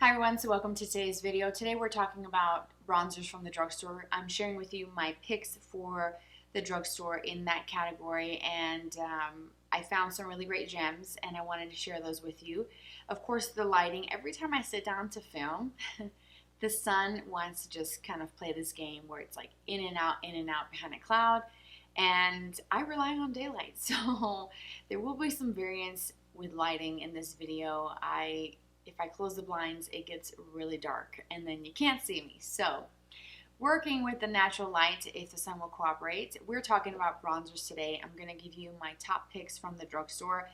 Hi everyone, so welcome to today's video. Today we're talking about bronzers from the drugstore. I'm sharing with you my picks for the drugstore in that category, and I found some really great gems and I wanted to share those with you. Of course, the lighting, every time I sit down to film, the sun wants to just kind of play this game where it's like in and out behind a cloud, and I rely on daylight. So there will be some variance with lighting in this video. If I close the blinds, it gets really dark and then you can't see me. So working with the natural light, if the sun will cooperate, we're talking about bronzers today. I'm going to give you my top picks from the drugstore.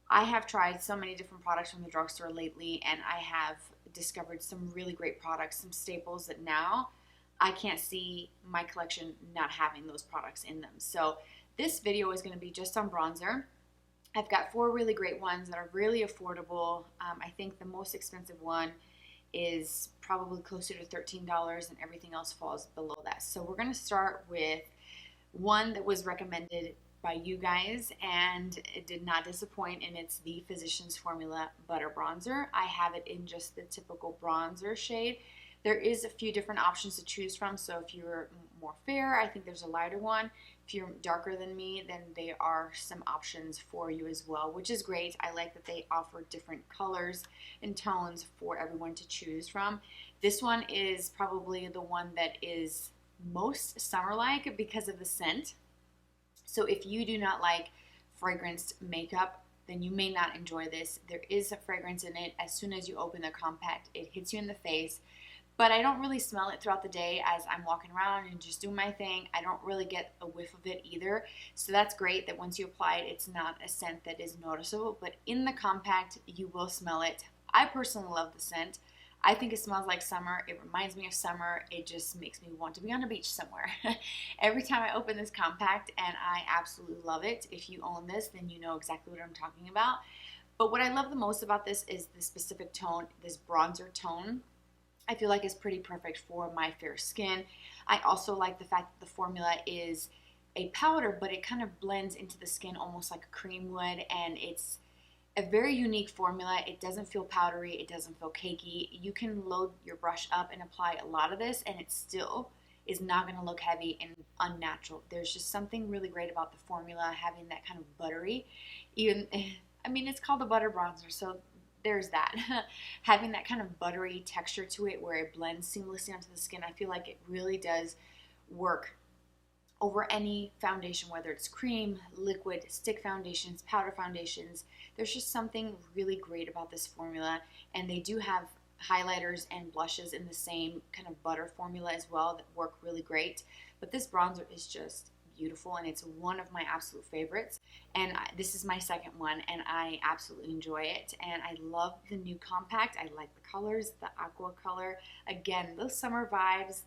I have tried so many different products from the drugstore lately, and I have discovered some really great products, some staples that now I can't see my collection not having those products in them. So this video is going to be just on bronzer. I've got four really great ones that are really affordable. I think the most expensive one is probably closer to $13 and everything else falls below that. So we're going to start with one that was recommended by you guys and it did not disappoint, and it's the Physicians Formula Butter Bronzer. I have it in just the typical bronzer shade. There is a few different options to choose from, so if you're more fair, I think there's a lighter one. If you're darker than me, then there are some options for you as well, which is great. I like that they offer different colors and tones for everyone to choose from. This one is probably the one that is most summer-like because of the scent. So if you do not like fragranced makeup, then you may not enjoy this. There is a fragrance in it. As soon as you open the compact, it hits you in the face. But I don't really smell it throughout the day as I'm walking around and just doing my thing. I don't really get a whiff of it either. So that's great that once you apply it, it's not a scent that is noticeable. But in the compact, you will smell it. I personally love the scent. I think it smells like summer. It reminds me of summer. It just makes me want to be on a beach somewhere. Every time I open this compact, and I absolutely love it. If you own this, then you know exactly what I'm talking about. But what I love the most about this is the specific tone, this bronzer tone. I feel like it's pretty perfect for my fair skin. I also like the fact that the formula is a powder, but it kind of blends into the skin almost like a cream would, and it's a very unique formula. It doesn't feel powdery, it doesn't feel cakey. You can load your brush up and apply a lot of this, and it still is not going to look heavy and unnatural. There's just something really great about the formula, having that kind of buttery, it's called a butter bronzer, so there's that. Having that kind of buttery texture to it where it blends seamlessly onto the skin, I feel like it really does work over any foundation, whether it's cream, liquid, stick foundations, powder foundations. There's just something really great about this formula, and they do have highlighters and blushes in the same kind of butter formula as well that work really great. But this bronzer is just beautiful, and it's one of my absolute favorites, and this is my second one, and I absolutely enjoy it. And I love the new compact. I like the colors, the aqua color, again, those summer vibes,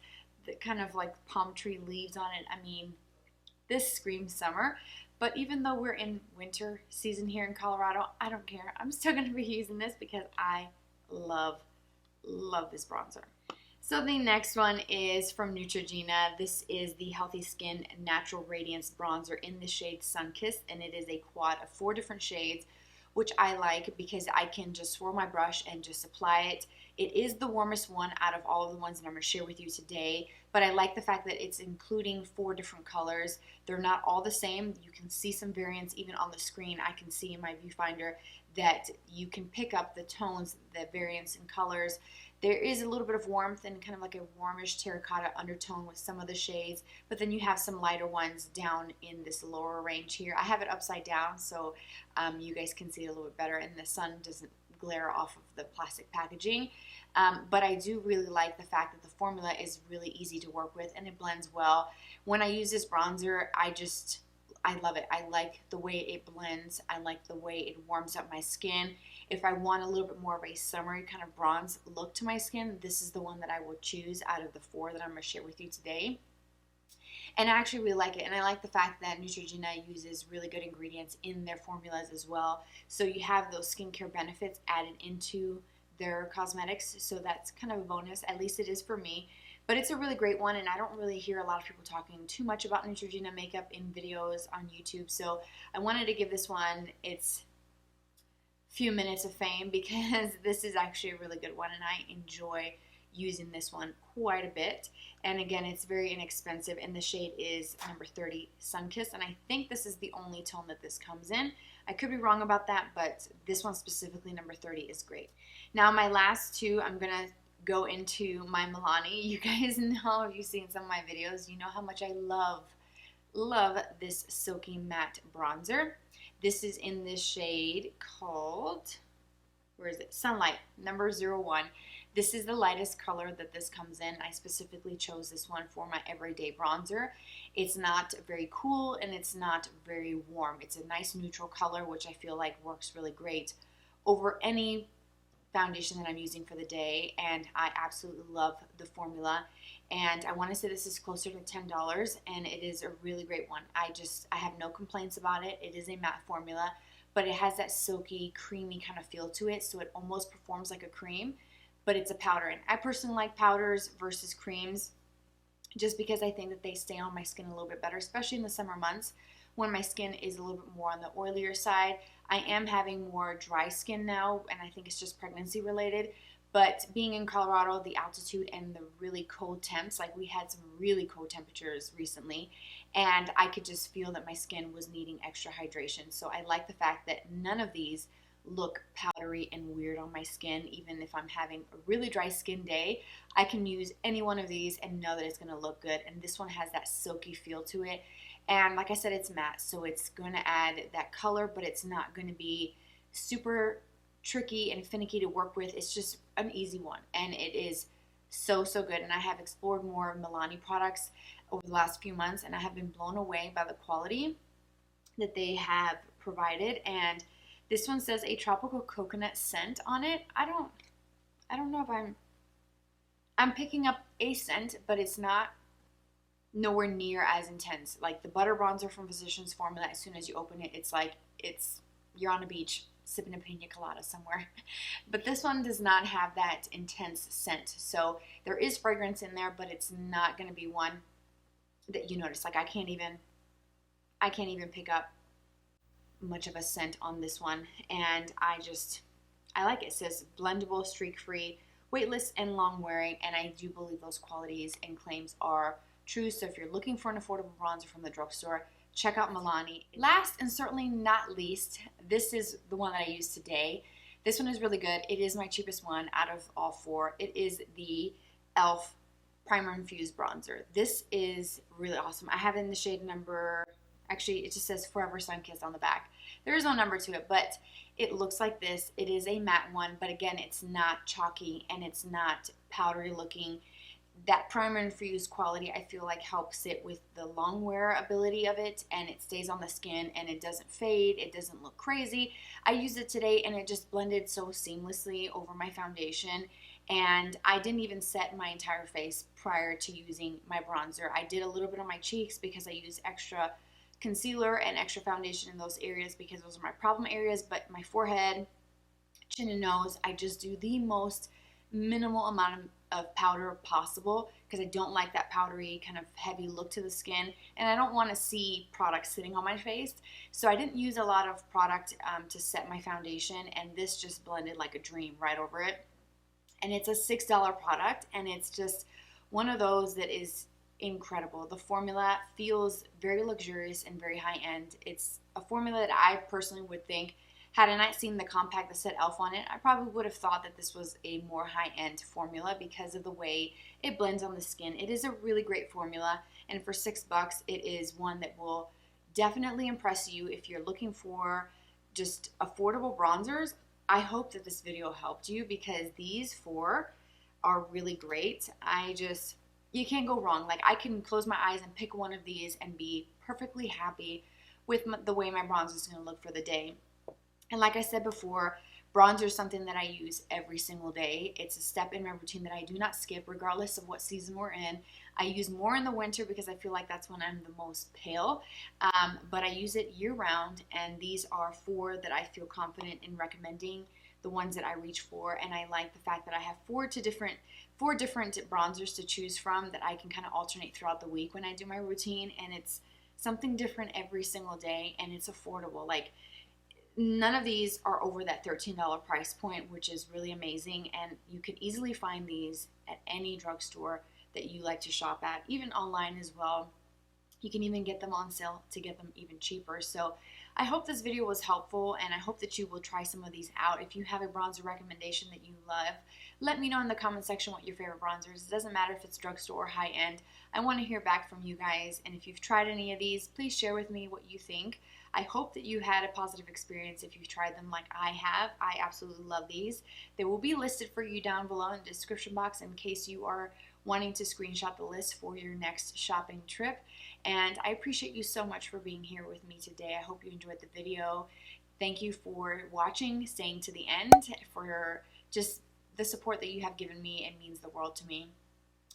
the kind of like palm tree leaves on it. This screams summer. But even though we're in winter season here in Colorado, I don't care. I'm still going to be using this because I love this bronzer. So the next one is from Neutrogena. This is the Healthy Skin Natural Radiance Bronzer in the shade Sunkissed, and it is a quad of 4 different shades, which I like because I can just swirl my brush and just apply it. It is the warmest one out of all of the ones that I'm going to share with you today, but I like the fact that it's including 4 different colors. They're not all the same. You can see some variance even on the screen. I can see in my viewfinder that you can pick up the tones, the variance in colors. There is a little bit of warmth and kind of like a warmish terracotta undertone with some of the shades, but then you have some lighter ones down in this lower range here. I have it upside down so you guys can see it a little bit better and the sun doesn't glare off of the plastic packaging. But I do really like the fact that the formula is really easy to work with and it blends well. When I use this bronzer, I love it. I like the way it blends. I like the way it warms up my skin. If I want a little bit more of a summery kind of bronze look to my skin, this is the one that I will choose out of the 4 that I'm going to share with you today. And I actually really like it. And I like the fact that Neutrogena uses really good ingredients in their formulas as well. So you have those skincare benefits added into their cosmetics. So that's kind of a bonus. At least it is for me. But it's a really great one, and I don't really hear a lot of people talking too much about Neutrogena makeup in videos on YouTube. So I wanted to give this one its few minutes of fame because this is actually a really good one and I enjoy using this one quite a bit. And again, it's very inexpensive, and the shade is number 30, Sunkissed, and I think this is the only tone that this comes in. I could be wrong about that, but this one specifically, number 30, is great. Now my last two, I'm gonna go into my Milani. You guys know, if you've seen some of my videos, you know how much I love this Silky Matte Bronzer. This is in this shade called, where is it? Sunlight, number 01. This is the lightest color that this comes in. I specifically chose this one for my everyday bronzer. It's not very cool and it's not very warm. It's a nice neutral color, which I feel like works really great over any foundation that I'm using for the day, and I absolutely love the formula. And I want to say this is closer to $10, and it is a really great one. I have no complaints about it. It is a matte formula, but it has that silky, creamy kind of feel to it, so it almost performs like a cream, but it's a powder. And I personally like powders versus creams just because I think that they stay on my skin a little bit better, especially in the summer months when my skin is a little bit more on the oilier side. I am having more dry skin now, and I think it's just pregnancy related. But being in Colorado, the altitude and the really cold temps, like we had some really cold temperatures recently, and I could just feel that my skin was needing extra hydration. So I like the fact that none of these look powdery and weird on my skin. Even if I'm having a really dry skin day, I can use any one of these and know that it's going to look good. And this one has that silky feel to it. And like I said, it's matte, so it's going to add that color, but it's not going to be super tricky and finicky to work with. It's just an easy one, and it is so good. And I have explored more Milani products over the last few months, and I have been blown away by the quality that they have provided. And this one says a tropical coconut scent on it. I don't know if I'm picking up a scent, but it's not nowhere near as intense. Like the butter bronzer from Physicians Formula, as soon as you open it, it's like you're on a beach sipping a pina colada somewhere. But this one does not have that intense scent. So there is fragrance in there, but it's not going to be one that you notice. Like I can't even pick up much of a scent on this one, and I like it. It says blendable, streak free, weightless, and long wearing, and I do believe those qualities and claims are true. So if you're looking for an affordable bronzer from the drugstore, check out Milani. Last and certainly not least, this is the one that I use today. This one is really good. It is my cheapest one out of all four. It is the e.l.f. Primer Infused Bronzer. This is really awesome. I have it in the shade number, actually it just says Forever Sunkissed on the back. There is no number to it, but it looks like this. It is a matte one, but again, it's not chalky and it's not powdery looking. That primer infused quality, I feel like, helps it with the long wear ability of it, and it stays on the skin and it doesn't fade. It doesn't look crazy. I used it today and it just blended so seamlessly over my foundation, and I didn't even set my entire face prior to using my bronzer. I did a little bit on my cheeks because I use extra concealer and extra foundation in those areas because those are my problem areas, but my forehead, chin, and nose, I just do the most minimal amount of powder possible because I don't like that powdery kind of heavy look to the skin, and I don't want to see product sitting on my face. So I didn't use a lot of product to set my foundation, and this just blended like a dream right over it. And it's a $6 product, and it's just one of those that is incredible. The formula feels very luxurious and very high-end. It's a formula that I personally would think, had I not seen the compact that said e.l.f. on it, I probably would have thought that this was a more high-end formula because of the way it blends on the skin. It is a really great formula, and for $6, it is one that will definitely impress you if you're looking for just affordable bronzers. I hope that this video helped you because these four are really great. You can't go wrong. Like, I can close my eyes and pick one of these and be perfectly happy with the way my bronzer is going to look for the day. And like I said before, bronzer is something that I use every single day. It's a step in my routine that I do not skip regardless of what season we're in. I use more in the winter because I feel like that's when I'm the most pale, but I use it year round, and these are four that I feel confident in recommending, the ones that I reach for. And I like the fact that I have four different bronzers to choose from that I can kind of alternate throughout the week when I do my routine, and it's something different every single day, and it's affordable. Like, None of these are over that $13 price point, which is really amazing, and you can easily find these at any drugstore that you like to shop at, even online as well. You can even get them on sale to get them even cheaper. So I hope this video was helpful, and I hope that you will try some of these out. If you have a bronzer recommendation that you love, let me know in the comment section what your favorite bronzer is. It doesn't matter if it's drugstore or high-end. I want to hear back from you guys, and if you've tried any of these, please share with me what you think. I hope that you had a positive experience if you've tried them like I have. I absolutely love these. They will be listed for you down below in the description box in case you are wanting to screenshot the list for your next shopping trip. And I appreciate you so much for being here with me today. I hope you enjoyed the video. Thank you for watching, staying to the end, for just the support that you have given me. It means the world to me.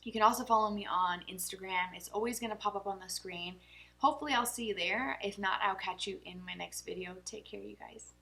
You can also follow me on Instagram. It's always going to pop up on the screen. Hopefully I'll see you there. If not, I'll catch you in my next video. Take care, you guys.